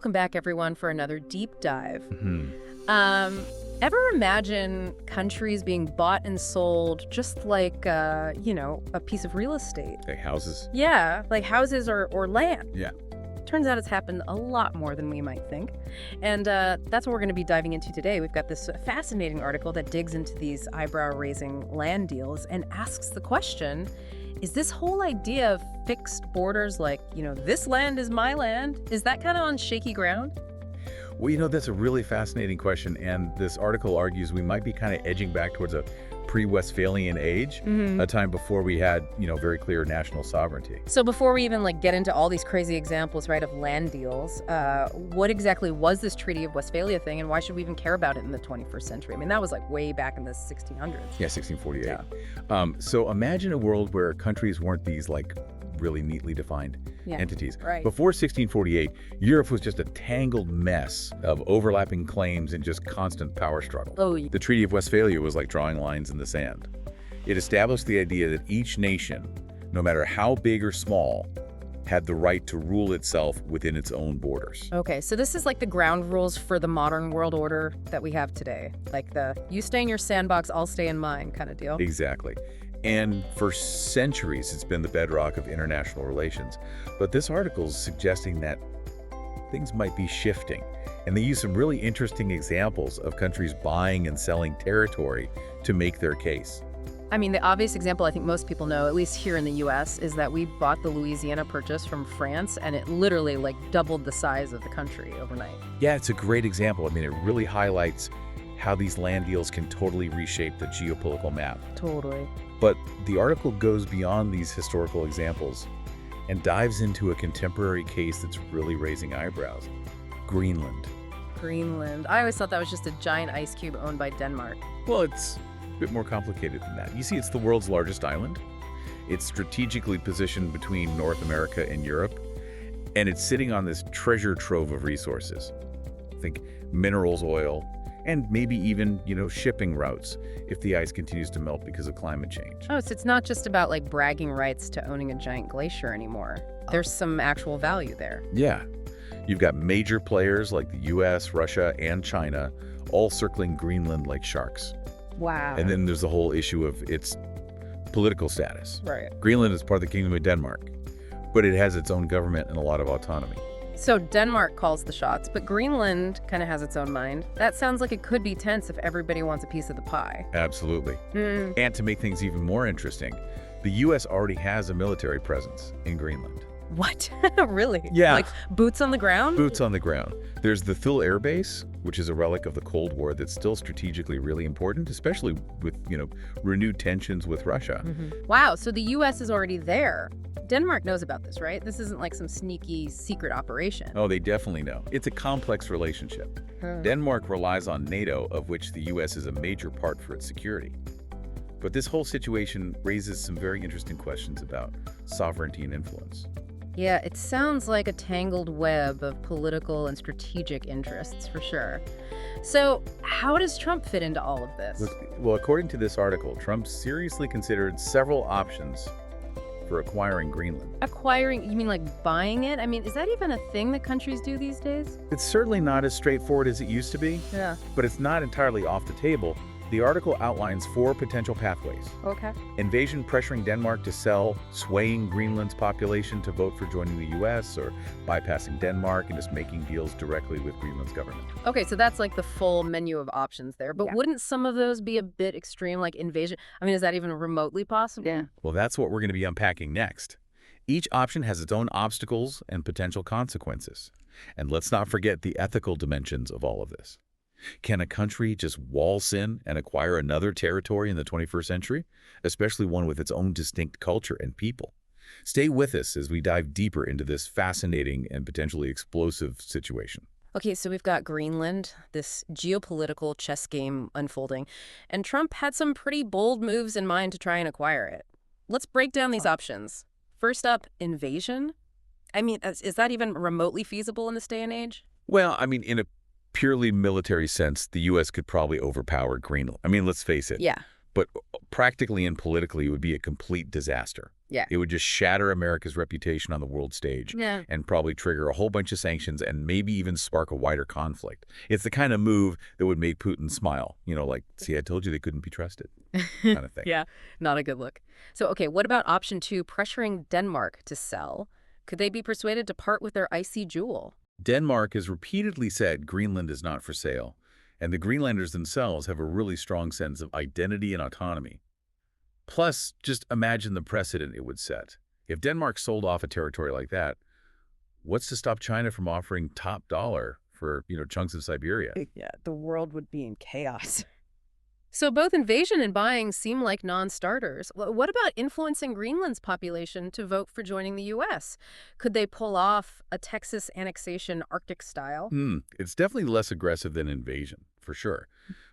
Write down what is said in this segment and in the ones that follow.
Welcome back, everyone, for another deep dive. Ever imagine countries being bought and sold just like, a piece of real estate? Like houses? Yeah, like houses or land. Yeah. Turns out it's happened a lot more than we might think. And that's what we're going to be diving into today. We've got this fascinating article that digs into these eyebrow-raising land deals and asks the question, is this whole idea of fixed borders like, this land is my land, is that kind of on shaky ground? Well, that's a really fascinating question, and this article argues we might be kind of edging back towards a pre-Westphalian age, a time before we had, very clear national sovereignty. So before we even get into all these crazy examples, right, of land deals, what exactly was this Treaty of Westphalia thing, and why should we even care about it in the 21st century? I mean, that was way back in the 1600s. Yeah, 1648. Yeah. So imagine a world where countries weren't these really neatly defined entities. Right. Before 1648, Europe was just a tangled mess of overlapping claims and just constant power struggle. Oh, The Treaty of Westphalia was like drawing lines in the sand. It established the idea that each nation, no matter how big or small, had the right to rule itself within its own borders. okay, so this is like the ground rules for the modern world order that we have today. Like the you stay in your sandbox, I'll stay in mine kind of deal. Exactly. And for centuries, it's been the bedrock of international relations. But this article is suggesting that things might be shifting. And they use some really interesting examples of countries buying and selling territory to make their case. I mean, the obvious example I think most people know, at least here in the U.S., is that we bought the Louisiana Purchase from France, and it literally doubled the size of the country overnight. Yeah, it's a great example. I mean, it really highlights how these land deals can totally reshape the geopolitical map. Totally. But the article goes beyond these historical examples and dives into a contemporary case that's really raising eyebrows. Greenland. Greenland. I always thought that was just a giant ice cube owned by Denmark. Well, it's a bit more complicated than that. You see, it's the world's largest island. It's strategically positioned between North America and Europe, and it's sitting on this treasure trove of resources. Think minerals, oil, and maybe even, shipping routes if the ice continues to melt because of climate change. Oh, so it's not just about bragging rights to owning a giant glacier anymore. There's some actual value there. Yeah. You've got major players like the US, Russia, and China all circling Greenland like sharks. Wow. And then there's the whole issue of its political status. Right. Greenland is part of the Kingdom of Denmark, but it has its own government and a lot of autonomy. So Denmark calls the shots, but Greenland kind of has its own mind. That sounds like it could be tense if everybody wants a piece of the pie. Absolutely. And to make things even more interesting, the U.S. already has a military presence in Greenland. What? Really? Yeah. Like boots on the ground? Boots on the ground. There's the Thule Air Base, which is a relic of the Cold War that's still strategically really important, especially with, renewed tensions with Russia. Wow, so the U.S. is already there. Denmark knows about this, right? This isn't like some sneaky secret operation. Oh, they definitely know. It's a complex relationship. Denmark relies on NATO, of which the U.S. is a major part for its security. But this whole situation raises some very interesting questions about sovereignty and influence. Yeah, it sounds like a tangled web of political and strategic interests, for sure. So how does Trump fit into all of this? Well, according to this article, Trump seriously considered several options for acquiring Greenland. Acquiring, you mean like buying it? I mean, is that even a thing that countries do these days? It's certainly not as straightforward as it used to be, Yeah. but it's not entirely off the table. The article outlines 4 potential pathways. Okay. Invasion pressuring Denmark to sell, swaying Greenland's population to vote for joining the U.S., or bypassing Denmark and just making deals directly with Greenland's government. Okay, so that's like the full menu of options there. But Yeah. wouldn't some of those be a bit extreme, like invasion? I mean, is that even remotely possible? Yeah. Well, that's what we're going to be unpacking next. Each option has its own obstacles and potential consequences. And let's not forget the ethical dimensions of all of this. Can a country just waltz in and acquire another territory in the 21st century, especially one with its own distinct culture and people? Stay with us as we dive deeper into this fascinating and potentially explosive situation. Okay, so we've got Greenland, this geopolitical chess game unfolding, and Trump had some pretty bold moves in mind to try and acquire it. Let's break down these options. First up, invasion. I mean, is that even remotely feasible in this day and age? Well, I mean, in a purely military sense, the U.S. could probably overpower Greenland. I mean, let's face it. Yeah. But Practically and politically, it would be a complete disaster. Yeah. It would just shatter America's reputation on the world stage Yeah. and probably trigger a whole bunch of sanctions and maybe even spark a wider conflict. It's the kind of move that would make Putin smile. Like, see, I told you they couldn't be trusted kind of thing. Yeah, not a good look. So, okay, what about option 2, pressuring Denmark to sell? Could they be persuaded to part with their icy jewel? Denmark has repeatedly said Greenland is not for sale, and the Greenlanders themselves have a really strong sense of identity and autonomy. Plus, just imagine the precedent it would set. If Denmark sold off a territory like that, what's to stop China from offering top dollar for, chunks of Siberia? Yeah, the world would be in chaos. So both invasion and buying seem like non-starters. What about influencing Greenland's population to vote for joining the U.S.? Could they pull off a Texas annexation Arctic style? It's definitely less aggressive than invasion, for sure.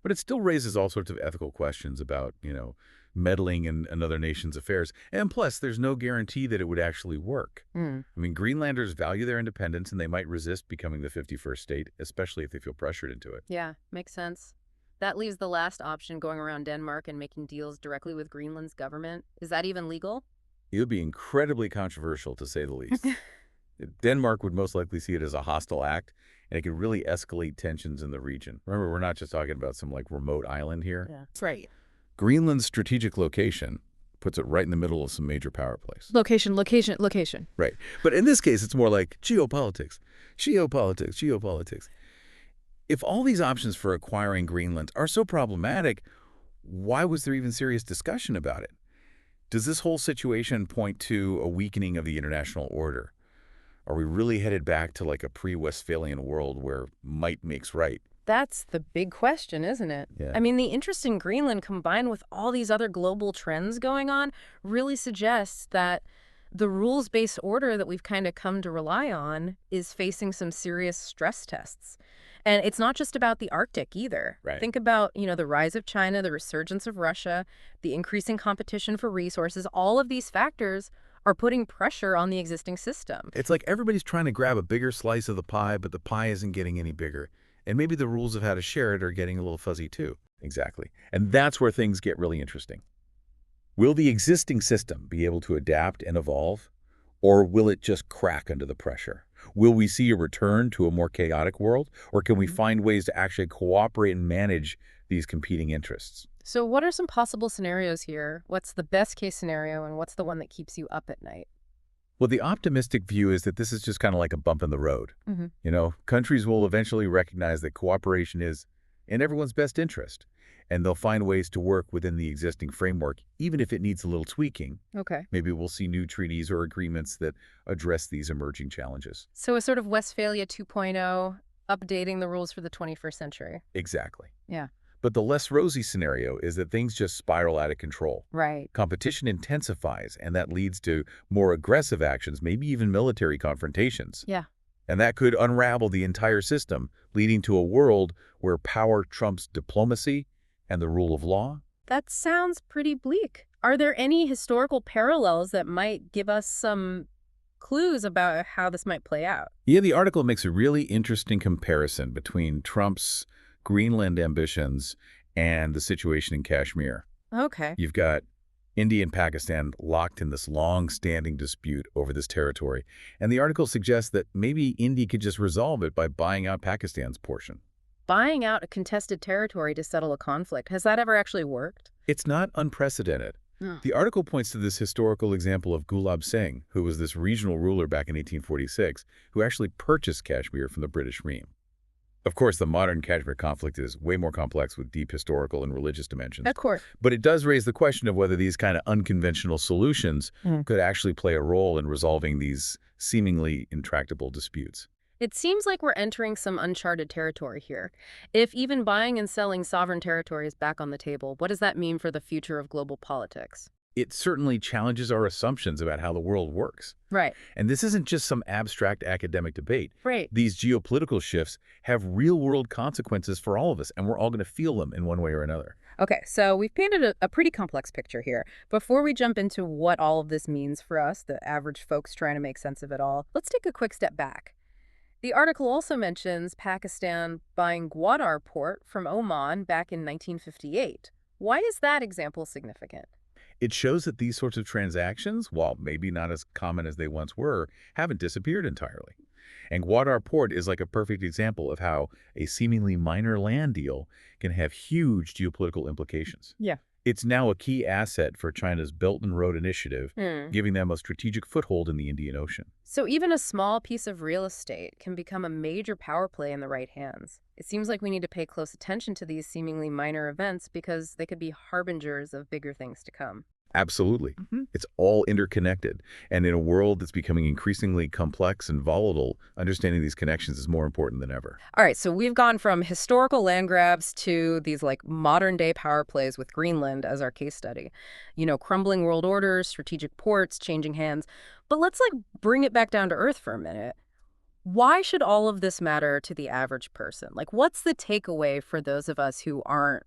But it still raises all sorts of ethical questions about, meddling in another nation's affairs. And plus, there's no guarantee that it would actually work. Greenlanders value their independence, and they might resist becoming the 51st state, especially if they feel pressured into it. Yeah, makes sense. That leaves the last option, going around Denmark and making deals directly with Greenland's government. Is that even legal? It would be incredibly controversial, to say the least. Denmark would most likely see it as a hostile act, and it could really escalate tensions in the region. Remember, we're not just talking about some, remote island here. Yeah, that's right. Greenland's strategic location puts it right in the middle of some major power plays. Location. Right. But in this case, it's more like geopolitics. If all these options for acquiring Greenland are so problematic, why was there even serious discussion about it? Does this whole situation point to a weakening of the international order? Are we really headed back to a pre-Westphalian world where might makes right? That's the big question, isn't it? Yeah. The interest in Greenland combined with all these other global trends going on really suggests that the rules-based order that we've kind of come to rely on is facing some serious stress tests. And it's not just about the Arctic either. Right. Think about, the rise of China, the resurgence of Russia, the increasing competition for resources. All of these factors are putting pressure on the existing system. It's like everybody's trying to grab a bigger slice of the pie, but the pie isn't getting any bigger. And maybe the rules of how to share it are getting a little fuzzy too. Exactly. And that's where things get really interesting. Will the existing system be able to adapt and evolve, or will it just crack under the pressure? Will we see a return to a more chaotic world, or can we find ways to actually cooperate and manage these competing interests? So what are some possible scenarios here? What's the best case scenario, and what's the one that keeps you up at night? Well, the optimistic view is that this is just kind of like a bump in the road. Countries will eventually recognize that cooperation is in everyone's best interest, and they'll find ways to work within the existing framework, even if it needs a little tweaking. Okay. Maybe we'll see new treaties or agreements that address these emerging challenges. So a sort of Westphalia 2.0, updating the rules for the 21st century. Exactly. Yeah. But the less rosy scenario is that things just spiral out of control. Right. Competition intensifies, and that leads to more aggressive actions, maybe even military confrontations. Yeah. And that could unravel the entire system, leading to a world where power trumps diplomacy and the rule of law. That sounds pretty bleak. Are there any historical parallels that might give us some clues about how this might play out? Yeah, the article makes a really interesting comparison between Trump's Greenland ambitions and the situation in Kashmir. Okay. You've got India and Pakistan locked in this long-standing dispute over this territory, and the article suggests that maybe India could just resolve it by buying out Pakistan's portion. Buying out a contested territory to settle a conflict, has that ever actually worked? It's not unprecedented. No. The article points to this historical example of Gulab Singh, who was this regional ruler back in 1846, who actually purchased Kashmir from the British Ream. Of course, the modern Kashmir conflict is way more complex with deep historical and religious dimensions. Of course. But it does raise the question of whether these kind of unconventional solutions could actually play a role in resolving these seemingly intractable disputes. It seems like we're entering some uncharted territory here. If even buying and selling sovereign territory is back on the table, what does that mean for the future of global politics? It certainly challenges our assumptions about how the world works. Right. And this isn't just some abstract academic debate. Right. These geopolitical shifts have real-world consequences for all of us, and we're all going to feel them in one way or another. Okay, so we've painted a pretty complex picture here. Before we jump into what all of this means for us, the average folks trying to make sense of it all, let's take a quick step back. The article also mentions Pakistan buying Gwadar port from Oman back in 1958. Why is that example significant? It shows that these sorts of transactions, while maybe not as common as they once were, haven't disappeared entirely. And Guadar is like a perfect example of how a seemingly minor land deal can have huge geopolitical implications. Yeah. It's now a key asset for China's Belt and Road Initiative, Hmm. giving them a strategic foothold in the Indian Ocean. So even a small piece of real estate can become a major power play in the right hands. It seems like we need to pay close attention to these seemingly minor events because they could be harbingers of bigger things to come. Absolutely. It's all interconnected. And in a world that's becoming increasingly complex and volatile, understanding these connections is more important than ever. All right, so we've gone from historical land grabs to these like modern day power plays with Greenland as our case study. Crumbling world orders, strategic ports, changing hands. But let's like bring it back down to earth for a minute. Why should all of this matter to the average person? Like, what's the takeaway for those of us who aren't,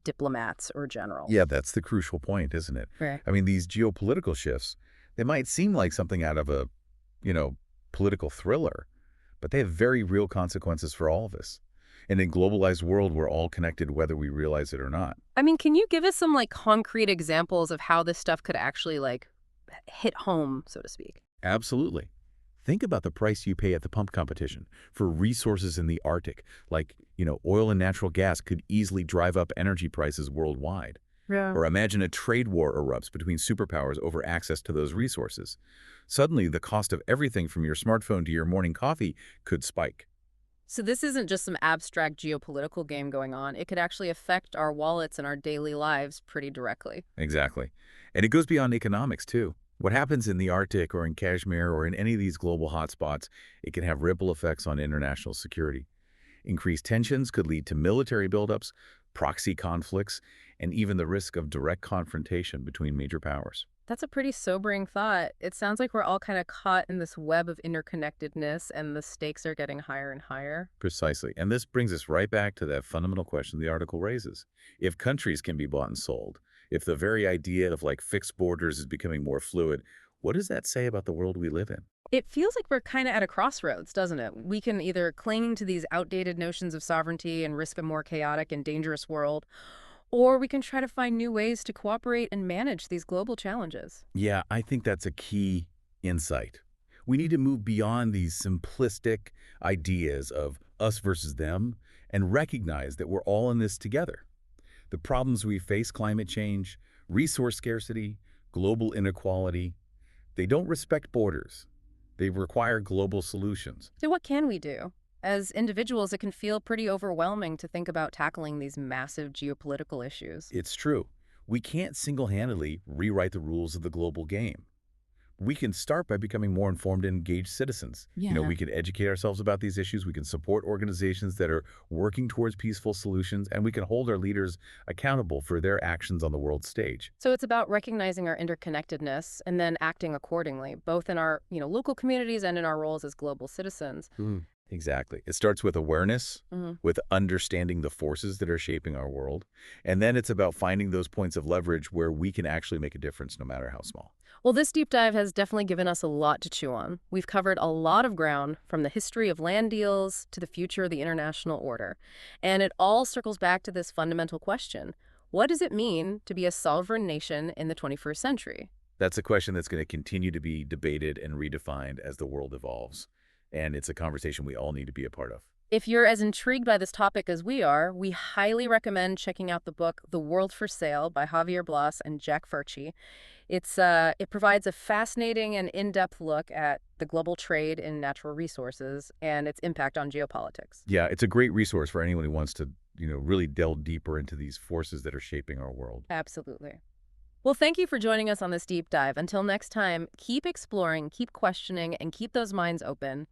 diplomats or Yeah, generals? that's the crucial point, isn't it? Right. I mean, these geopolitical shifts, they might seem like something out of a, you know, political thriller, but they have very real consequences for all of us. In a globalized world, we're all connected whether we realize it or not. I mean, can you give us some like concrete examples of how this stuff could actually like hit home, so to speak? Absolutely. Think about the price you pay at the pump competition for resources in the Arctic, like, oil and natural gas could easily drive up energy prices worldwide. Yeah. Or imagine a trade war erupts between superpowers over access to those resources. Suddenly, the cost of everything from your smartphone to your morning coffee could spike. So this isn't just some abstract geopolitical game going on. It could actually affect our wallets and our daily lives pretty directly. Exactly. And it goes beyond economics, too. What happens in the Arctic or in Kashmir or in any of these global hotspots, it can have ripple effects on international security. Increased tensions could lead to military buildups, proxy conflicts, and even the risk of direct confrontation between major powers. That's a pretty sobering thought. It sounds like we're all kind of caught in this web of interconnectedness and the stakes are getting higher and higher. Precisely. And this brings us right back to that fundamental question the article raises. If countries can be bought and sold, if the very idea of like fixed borders is becoming more fluid, what does that say about the world we live in? It feels like we're kind of at a crossroads, doesn't it? We can either cling to these outdated notions of sovereignty and risk a more chaotic and dangerous world, or we can try to find new ways to cooperate and manage these global challenges. Yeah, I think that's a key insight. We need to move beyond these simplistic ideas of us versus them and recognize that we're all in this together. The problems we face, climate change, resource scarcity, global inequality, they don't respect borders. They require global solutions. So, what can we do? As individuals, it can feel pretty overwhelming to think about tackling these massive geopolitical issues. It's true. We can't single-handedly rewrite the rules of the global game. We can start by becoming more informed and engaged citizens. Yeah. We can educate ourselves about these issues. We can support organizations that are working towards peaceful solutions, and we can hold our leaders accountable for their actions on the world stage. So it's about recognizing our interconnectedness and then acting accordingly, both in our, local communities and in our roles as global citizens. Exactly. It starts with awareness, Mhm. with understanding the forces that are shaping our world, and then it's about finding those points of leverage where we can actually make a difference no matter how small. Well, this deep dive has definitely given us a lot to chew on. We've covered a lot of ground, from the history of land deals to the future of the international order. And it all circles back to this fundamental question: what does it mean to be a sovereign nation in the 21st century? That's a question that's going to continue to be debated and redefined as the world evolves. And it's a conversation we all need to be a part of. If you're as intrigued by this topic as we are, we highly recommend checking out the book The World for Sale by Javier Blas and Jack Furchi. It provides a fascinating and in-depth look at the global trade in natural resources and its impact on geopolitics. Yeah, it's a great resource for anyone who wants to, really delve deeper into these forces that are shaping our world. Absolutely. Well, thank you for joining us on this deep dive. Until next time, keep exploring, keep questioning, and keep those minds open.